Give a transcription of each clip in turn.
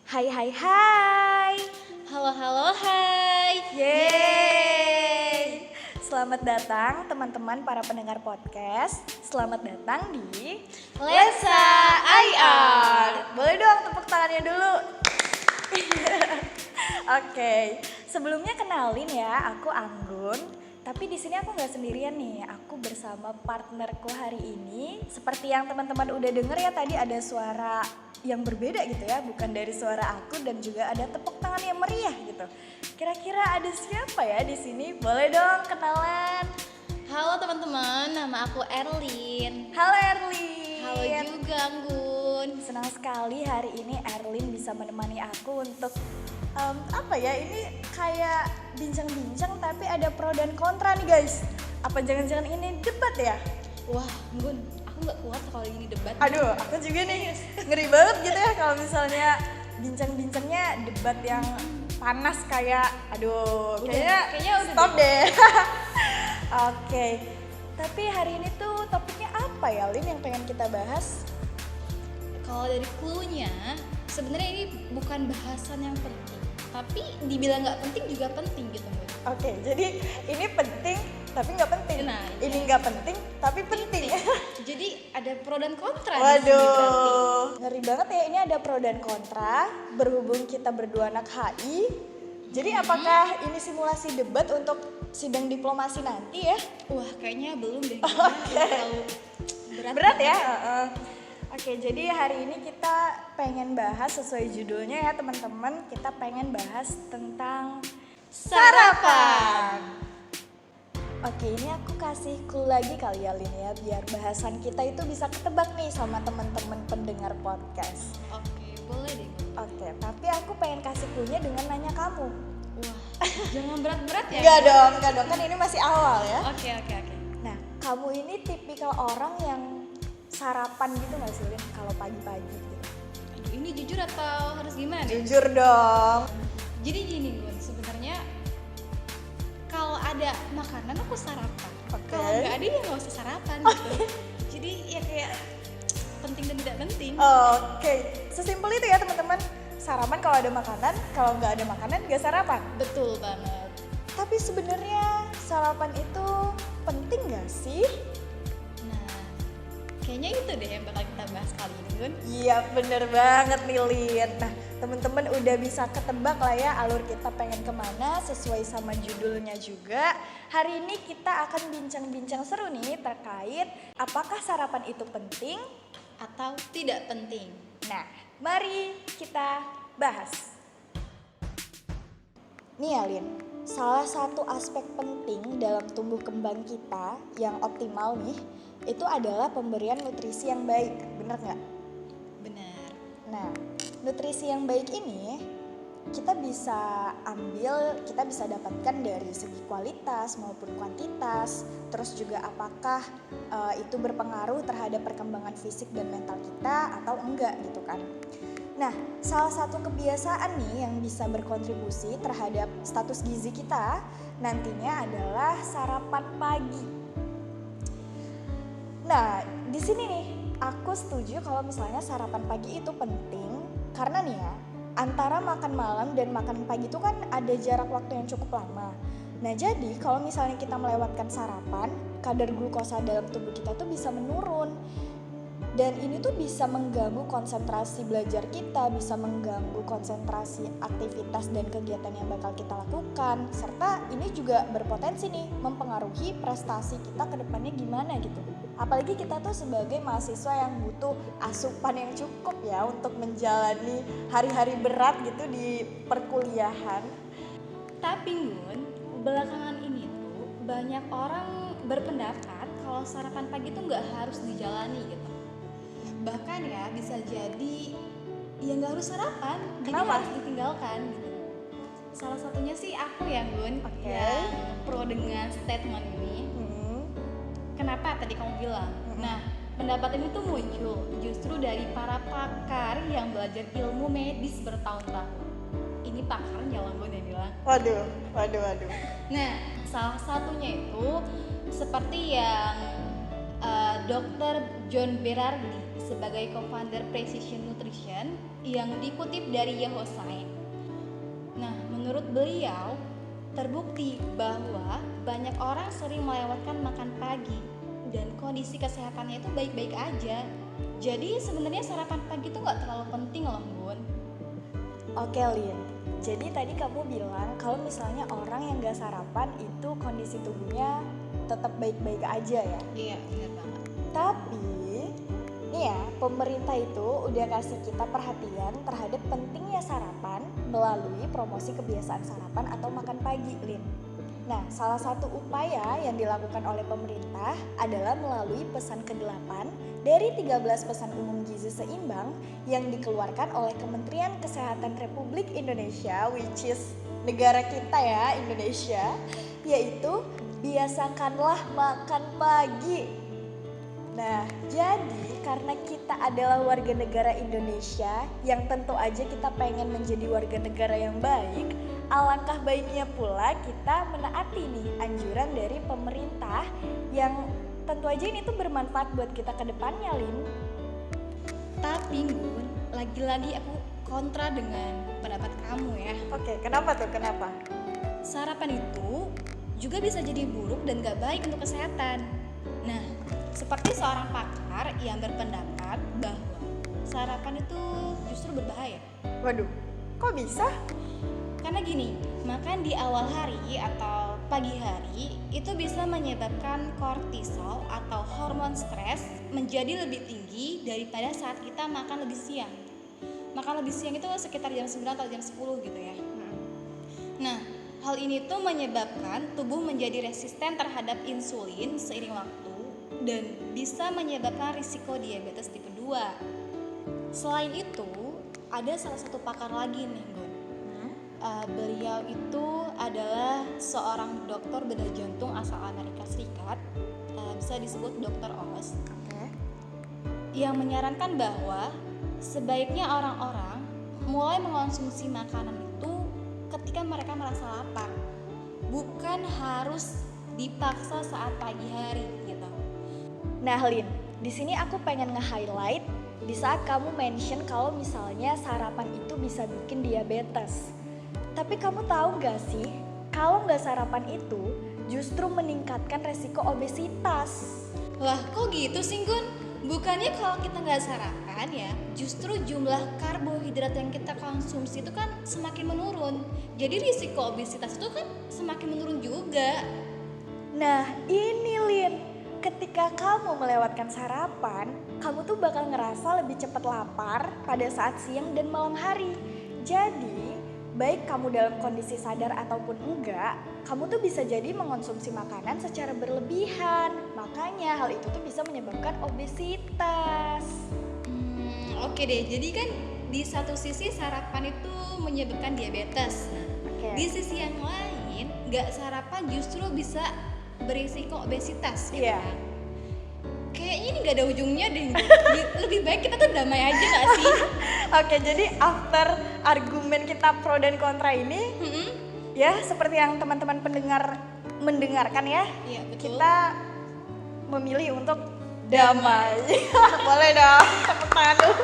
Hai hai hai. Halo halo hai. Yeay. Selamat datang teman-teman para pendengar podcast. Selamat datang di Lensa IR. Boleh dong tepuk tangannya dulu. Oke, sebelumnya kenalin ya, aku Anggun. Tapi di sini aku nggak sendirian nih, aku bersama partnerku hari ini. Seperti yang teman-teman udah denger ya, tadi ada suara yang berbeda gitu ya, bukan dari suara aku, dan juga ada tepuk tangan yang meriah gitu. Kira-kira ada siapa ya di sini? Boleh dong kenalan. Halo teman-teman, nama aku Erlin. Halo Erlin. Halo juga Anggun. Senang sekali hari ini Erlin bisa menemani aku untuk apa ya, ini kayak bincang-bincang tapi ada pro dan kontra nih guys. Apa jangan-jangan ini debat ya? Wah Anggun, aku nggak kuat kalau ini debat. Aduh, aku juga nih ngeri banget gitu ya kalau misalnya bincang-bincangnya debat yang panas kayak, aduh, kayaknya udah stop deh. Oke, tapi hari ini tuh topiknya apa ya Lin yang pengen kita bahas? Kalau dari clue-nya, sebenarnya ini bukan bahasan yang penting, tapi dibilang nggak penting juga penting gitu Anggun. Oke, jadi ini penting tapi nggak penting. Nah, ini nggak penting tapi penting. Jadi ada pro dan kontra. Di sini berarti. Waduh, ngeri banget ya, ini ada pro dan kontra. Berhubung kita berdua anak HI, jadi apakah ini simulasi debat untuk sidang diplomasi nanti ya? Wah kayaknya belum deh. Oke. Terlalu Berat ya? Oke, jadi hari ini kita pengen bahas sesuai judulnya ya teman-teman. Kita pengen bahas tentang sarapan. Oke, ini aku kasih clue lagi kali ya Lin ya, biar bahasan kita itu bisa ketebak nih sama teman-teman pendengar podcast. Oke, boleh deh. Oke, tapi aku pengen kasih clue-nya dengan nanya kamu. Wah, jangan berat-berat ya. Enggak dong, kan ini masih awal ya. Oke. Nah, kamu ini tipikal orang yang sarapan gitu gak sih Lin kalau pagi-pagi gitu? Aduh, ini jujur atau harus gimana nih? Jujur dong. Jadi gini Gun, sebenarnya kalau ada makanan aku sarapan. Oke. Kalau nggak ada ya nggak usah sarapan gitu. Jadi ya kayak penting dan tidak penting. Oke, sesimpel itu ya teman-teman. Sarapan kalau ada makanan, kalau nggak ada makanan nggak sarapan. Betul banget. Tapi sebenarnya sarapan itu penting nggak sih? Nah, kayaknya itu deh yang bakal kita bahas kali ini Gun. Iya bener banget nih Lin. Nah teman-teman udah bisa ketebak lah ya alur kita pengen kemana sesuai sama judulnya juga. Hari ini kita akan bincang-bincang seru nih terkait apakah sarapan itu penting Atau tidak penting. Nah, mari kita bahas. Nih ya Lin, salah satu aspek penting dalam tumbuh kembang kita yang optimal nih, itu adalah pemberian nutrisi yang baik, bener nggak? Benar. Nah, nutrisi yang baik ini kita bisa dapatkan dari segi kualitas maupun kuantitas. Terus juga apakah itu berpengaruh terhadap perkembangan fisik dan mental kita atau enggak gitu kan. Nah, salah satu kebiasaan nih yang bisa berkontribusi terhadap status gizi kita nantinya adalah sarapan pagi. Nah, di sini nih aku setuju kalau misalnya sarapan pagi itu penting karena nih ya, antara makan malam dan makan pagi itu kan ada jarak waktu yang cukup lama. Nah jadi kalau misalnya kita melewatkan sarapan, kadar glukosa dalam tubuh kita tuh bisa menurun. Dan ini tuh bisa mengganggu konsentrasi belajar kita, bisa mengganggu konsentrasi aktivitas dan kegiatan yang bakal kita lakukan. Serta ini juga berpotensi nih mempengaruhi prestasi kita ke depannya gimana gitu. Apalagi kita tuh sebagai mahasiswa yang butuh asupan yang cukup ya untuk menjalani hari-hari berat gitu di perkuliahan. Tapi Gun, belakangan ini tuh banyak orang berpendapat kalau sarapan pagi tuh nggak harus dijalani gitu. Bahkan ya bisa jadi ya nggak harus sarapan, jadi Kenapa? harus ditinggalkan gitu. Salah satunya sih aku ya Gun, Oke. yang pro dengan statement ini. Kenapa tadi kamu bilang? Nah, pendapat ini tuh muncul justru dari para pakar yang belajar ilmu medis bertahun-tahun. Ini pakar jangan gue yang bilang. Waduh. Nah, salah satunya itu seperti yang Dr. John Berardi sebagai co-founder Precision Nutrition yang dikutip dari Yahoo Science. Nah, menurut beliau, terbukti bahwa banyak orang sering melewatkan makan pagi dan kondisi kesehatannya itu baik-baik aja. Jadi sebenarnya sarapan pagi itu nggak terlalu penting loh, Bun. Oke Lin, jadi tadi kamu bilang kalau misalnya orang yang gak sarapan itu kondisi tubuhnya tetap baik-baik aja ya. Iya, benar banget. Tapi nih ya, pemerintah itu udah kasih kita perhatian terhadap pentingnya sarapan melalui promosi kebiasaan sarapan atau makan pagi, Lin. Nah, salah satu upaya yang dilakukan oleh pemerintah adalah melalui pesan ke-8 dari 13 pesan umum gizi seimbang yang dikeluarkan oleh Kementerian Kesehatan Republik Indonesia, which is negara kita ya, Indonesia, yaitu biasakanlah makan pagi. Nah, jadi karena kita adalah warga negara Indonesia yang tentu aja kita pengen menjadi warga negara yang baik, alangkah baiknya pula kita menaati nih anjuran dari pemerintah yang tentu aja ini tuh bermanfaat buat kita ke depannya, Lin. Tapi Gun, lagi-lagi aku kontra dengan pendapat kamu ya. Oke, kenapa tuh? Kenapa? Sarapan itu juga bisa jadi buruk dan gak baik untuk kesehatan. Nah, seperti seorang pakar yang berpendapat bahwa sarapan itu justru berbahaya. Waduh, kok bisa? Karena gini, makan di awal hari atau pagi hari itu bisa menyebabkan kortisol atau hormon stres menjadi lebih tinggi daripada saat kita makan lebih siang. Makan lebih siang itu sekitar jam 9 atau jam 10 gitu ya. Nah, hal ini tuh menyebabkan tubuh menjadi resisten terhadap insulin seiring waktu dan bisa menyebabkan risiko diabetes tipe 2. Selain itu, ada salah satu pakar lagi nih, Gun. Beliau itu adalah seorang dokter bedah jantung asal Amerika Serikat, bisa disebut Dr. Oz, yang menyarankan bahwa sebaiknya orang-orang mulai mengonsumsi makanan itu ketika mereka merasa lapar, bukan harus dipaksa saat pagi hari gitu. Nah, Lin, di sini aku pengen nge-highlight di saat kamu mention kalau misalnya sarapan itu bisa bikin diabetes. Tapi kamu tahu gak sih, kalau nggak sarapan itu justru meningkatkan resiko obesitas. Lah, kok gitu sih, Gun? Bukannya kalau kita nggak sarapan ya, justru jumlah karbohidrat yang kita konsumsi itu kan semakin menurun. Jadi risiko obesitas itu kan semakin menurun juga. Nah, ini Lin, ketika kamu melewatkan sarapan, kamu tuh bakal ngerasa lebih cepat lapar pada saat siang dan malam hari. Jadi, baik kamu dalam kondisi sadar ataupun enggak, kamu tuh bisa jadi mengonsumsi makanan secara berlebihan. Makanya hal itu tuh bisa menyebabkan obesitas. Oke deh, jadi kan di satu sisi sarapan itu menyebabkan diabetes. Di sisi yang lain, nggak sarapan justru bisa berisiko obesitas. Iya. Kayaknya ini nggak ada ujungnya deh. Lebih baik kita tuh damai aja nggak sih? Oke, jadi after argumen kita pro dan kontra ini, ya seperti yang teman-teman pendengar mendengarkan ya, Iya, betul. kita memilih untuk damai. Boleh dong, tepuk tangan dulu.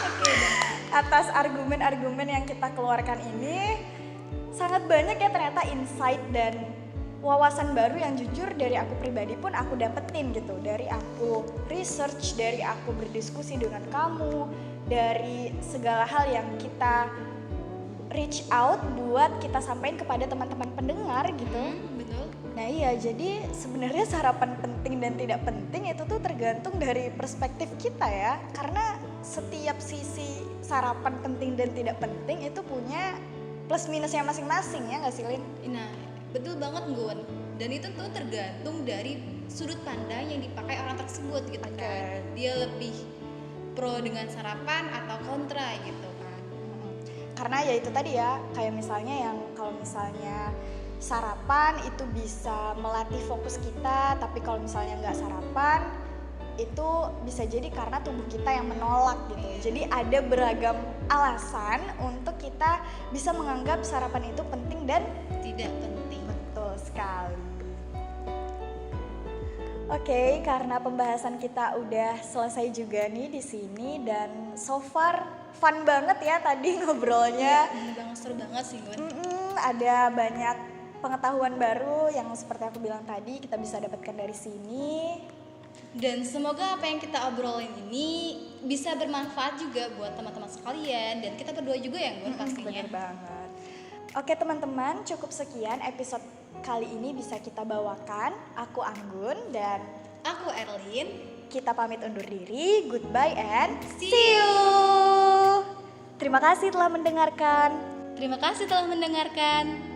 Oke, Atas argumen-argumen yang kita keluarkan ini, sangat banyak ya ternyata insight dan wawasan baru yang jujur dari aku pribadi pun aku dapetin gitu. Dari aku research, dari aku berdiskusi dengan kamu, dari segala hal yang kita reach out buat kita sampaikan kepada teman-teman pendengar gitu. betul. Nah iya, jadi sebenarnya sarapan penting dan tidak penting itu tuh tergantung dari perspektif kita ya. Karena setiap sisi sarapan penting dan tidak penting itu punya plus minusnya masing-masing ya nggak sih, Lin? Nah, betul banget, Gun. Dan itu tuh tergantung dari sudut pandang yang dipakai orang tersebut gitu kan. Dia lebih pro dengan sarapan atau kontra gitu kan. Karena ya itu tadi ya, kayak misalnya yang kalau misalnya sarapan itu bisa melatih fokus kita, tapi kalau misalnya nggak sarapan itu bisa jadi karena tubuh kita yang menolak gitu. Jadi ada beragam alasan untuk kita bisa menganggap sarapan itu penting dan Tidak penting. betul sekali. Oke, karena pembahasan kita udah selesai juga nih di sini dan so far fun banget ya tadi ngobrolnya. Bener banget, seru banget sih Gun. Ada banyak pengetahuan baru yang seperti aku bilang tadi kita bisa dapatkan dari sini. Dan semoga apa yang kita obrolin ini bisa bermanfaat juga buat teman-teman sekalian dan kita berdua juga ya Gun pastinya. Bener banget. Oke teman-teman, cukup sekian episode kali ini bisa kita bawakan. Aku Anggun dan Aku Erlin. kita pamit undur diri. Goodbye and See see you. Terima kasih telah mendengarkan. Terima kasih telah mendengarkan.